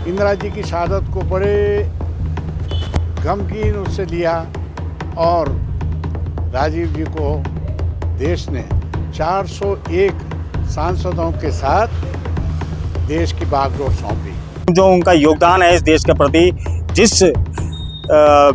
इंदिरा जी की शहादत को बड़े गमगीन उससे लिया और राजीव जी को देश ने 401 सांसदों के साथ देश की बागडोर सौंपी। जो उनका योगदान है इस देश के प्रति, जिस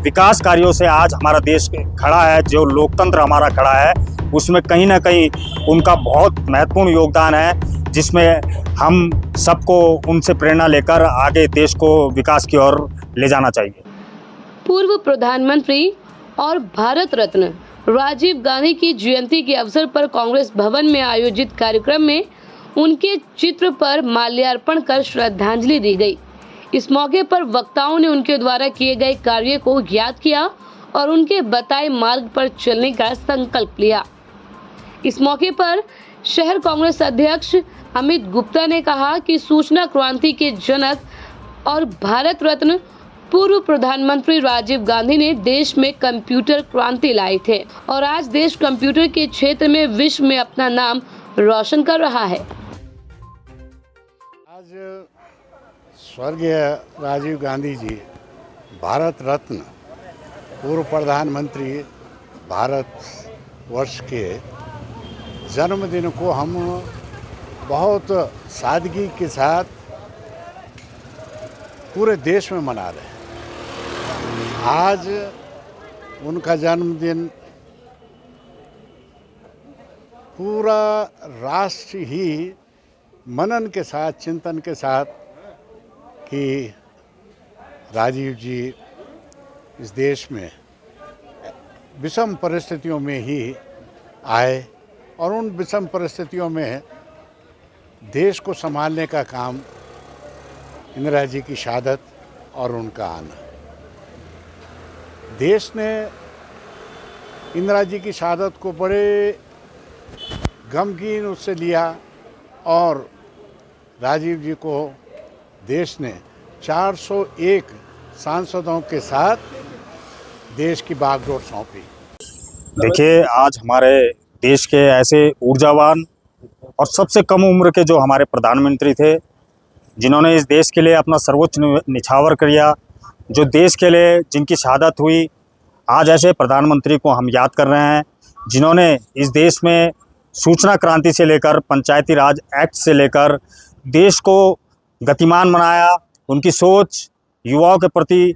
विकास कार्यों से आज हमारा देश खड़ा है, जो लोकतंत्र हमारा खड़ा है, उसमें कहीं ना कहीं उनका बहुत महत्वपूर्ण योगदान है, जिसमें हम सबको उनसे प्रेरणा लेकर आगे देश को विकास की ओर ले जाना चाहिए। पूर्व प्रधानमंत्री और भारत रत्न राजीव गांधी की जयंती के अवसर पर कांग्रेस भवन में आयोजित कार्यक्रम में उनके चित्र पर माल्यार्पण कर श्रद्धांजलि दी गई। इस मौके पर वक्ताओं ने उनके द्वारा किए गए कार्य को याद किया और उनके बताए मार्ग पर चलने का संकल्प लिया। इस मौके पर शहर कांग्रेस अध्यक्ष अमित गुप्ता ने कहा कि सूचना क्रांति के जनक और भारत रत्न पूर्व प्रधानमंत्री राजीव गांधी ने देश में कंप्यूटर क्रांति लाई थे और आज देश कंप्यूटर के क्षेत्र में विश्व में अपना नाम रोशन कर रहा है। आज स्वर्गीय राजीव गांधी जी भारत रत्न पूर्व प्रधानमंत्री भारत वर्ष के जन्मदिन को हम बहुत सादगी के साथ पूरे देश में मना रहे हैं। आज उनका जन्मदिन पूरा राष्ट्र ही मनन के साथ, चिंतन के साथ कि राजीव जी इस देश में विषम परिस्थितियों में ही आए और उन विषम परिस्थितियों में देश को संभालने का काम इंदिरा जी की शहादत और उनका आना। देश ने इंदिरा जी की शहादत को बड़े गमगीन उससे लिया और राजीव जी को देश ने 401 सांसदों के साथ देश की बागडोर सौंपी। देखिए, आज हमारे देश के ऐसे ऊर्जावान और सबसे कम उम्र के जो हमारे प्रधानमंत्री थे, जिन्होंने इस देश के लिए अपना सर्वोच्च निछावर किया, जो देश के लिए जिनकी शहादत हुई, आज ऐसे प्रधानमंत्री को हम याद कर रहे हैं, जिन्होंने इस देश में सूचना क्रांति से लेकर पंचायती राज एक्ट से लेकर देश को गतिमान बनाया। उनकी सोच युवाओं के प्रति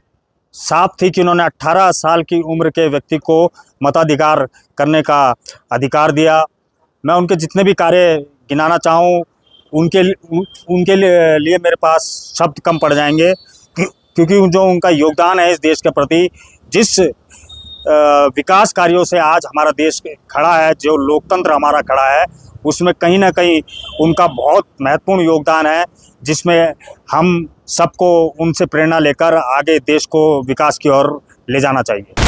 साफ थी कि उन्होंने 18 साल की उम्र के व्यक्ति को मताधिकार करने का अधिकार दिया। मैं उनके जितने भी कार्य गिनाना चाहूँ, उनके लिए मेरे पास शब्द कम पड़ जाएंगे, क्योंकि जो उनका योगदान है इस देश के प्रति, जिस विकास कार्यों से आज हमारा देश खड़ा है, जो लोकतंत्र हमारा खड़ा है, उसमें कहीं ना कहीं उनका बहुत महत्वपूर्ण योगदान है, जिसमें हम सबको उनसे प्रेरणा लेकर आगे देश को विकास की ओर ले जाना चाहिए।